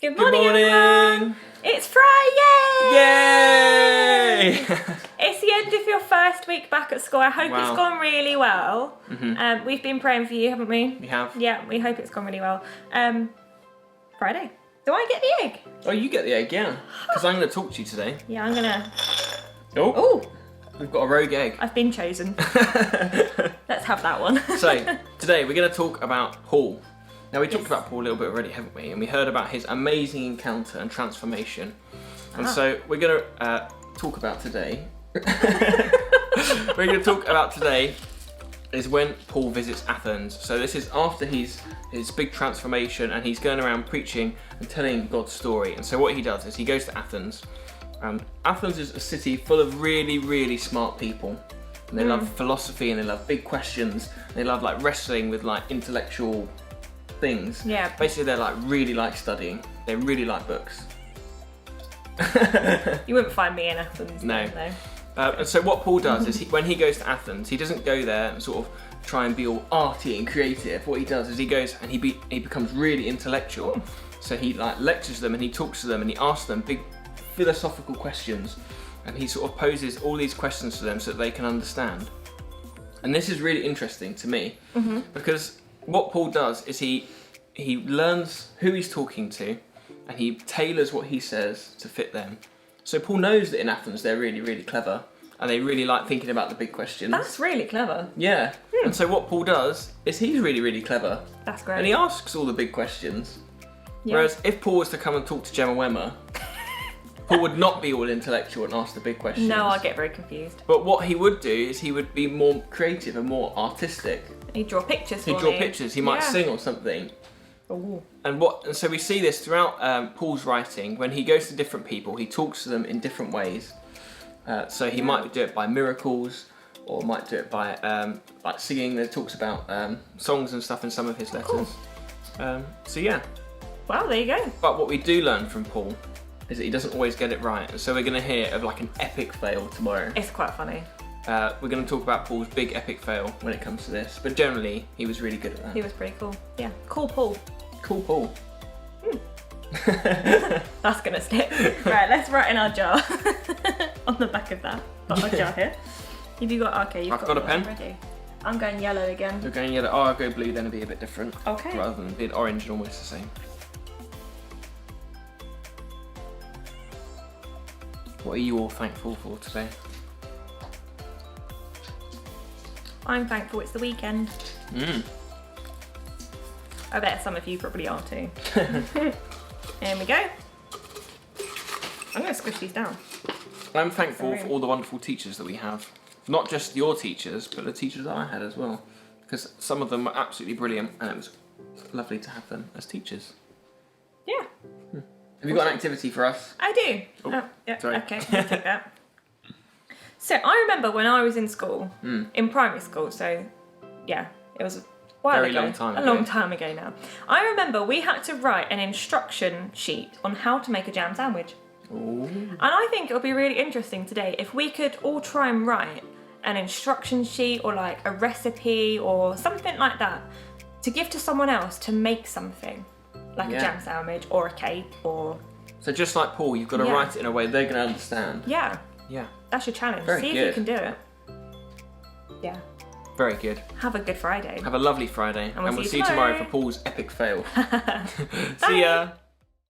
Good morning, everyone! It's Friday! Yay! It's the end of your first week back at school. I hope Wow. it's gone really well. Mm-hmm. We've been praying for you, haven't we? We have. Yeah, we hope it's gone really well. Friday. Do I get the egg? Oh, you get the egg, yeah. Because I'm going to talk to you today. Yeah, I'm gonna... Oh, Oh, we've got a rogue egg. I've been chosen. Let's have that one. So, today we're going to talk about Paul. Now, we talked about Paul a little bit already, haven't we? And we heard about his amazing encounter and transformation. And so, we're going to talk about today. We're going to talk about today is when Paul visits Athens. So this is after his big transformation, and he's going around preaching and telling God's story. And so what he does is he goes to Athens. Athens is a city full of really, really smart people. And they love philosophy, and they love big questions. They love like wrestling with like intellectual things. Yeah. Basically, they really like studying. They really like books. You wouldn't find me in Athens. No. Though. And so what Paul does is when he goes to Athens, he doesn't go there and sort of try and be all arty and creative. What he does is he goes and he becomes really intellectual. So he like lectures them and he talks to them and he asks them big philosophical questions, and he sort of poses all these questions to them so that they can understand. And this is really interesting to me because what Paul does is he learns who he's talking to and he tailors what he says to fit them. So Paul knows that in Athens they're really, really clever and they really like thinking about the big questions. That's really clever. Yeah. And so what Paul does is he's really, really clever. That's great. And he asks all the big questions. Yeah. Whereas if Paul was to come and talk to Gemma, Paul would not be all intellectual and ask the big questions. No, I get very confused. But what he would do is he would be more creative and more artistic. He'd draw pictures for He'd me. draw pictures, he might Yeah. sing or something. Ooh. And so we see this throughout Paul's writing. When he goes to different people, he talks to them in different ways. So he might do it by miracles, or might do it by like singing. There talks about songs and stuff in some of his letters. So yeah. Well, there you go. But what we do learn from Paul is that he doesn't always get it right. And so we're going to hear of like an epic fail tomorrow. It's quite funny. We're going to talk about Paul's big epic fail when it comes to this. But generally, he was really good at that. He was pretty cool. Yeah. Cool Paul. Cool Paul. That's gonna stick. Right, let's write in our jar. On the back of that. Got our jar here. Have you got, okay, you've I've got a pen. Ready. I'm going yellow again. You're going yellow. Oh, I'll go blue, then it'll be a bit different. Okay. Rather than being orange and almost the same. What are you all thankful for today? I'm thankful it's the weekend. I bet some of you probably are too. Here we go. I'm going to squish these down. I'm thankful Sorry. for all the wonderful teachers that we have. Not just your teachers, but the teachers that I had as well. Because some of them were absolutely brilliant and it was lovely to have them as teachers. Yeah, Have you got an activity for us? I do. Oh, Yeah, sorry. okay, I'll take that. So I remember when I was in school, in primary school, so yeah, it was a while Very ago. long time a ago. long time ago now. I remember we had to write an instruction sheet on how to make a jam sandwich. Ooh. And I think it would be really interesting today if we could all try and write an instruction sheet or like a recipe or something like that to give to someone else to make something, like a Yeah. jam sandwich or a cake or... So just like Paul, you've got to Yeah. write it in a way they're going to understand. Yeah, Yeah. that's your challenge. Very See if good. you can do it. Yeah. Very good. Have a good Friday. Have a lovely Friday. And we'll see you see you tomorrow tomorrow. for Paul's epic fail. Bye. See ya.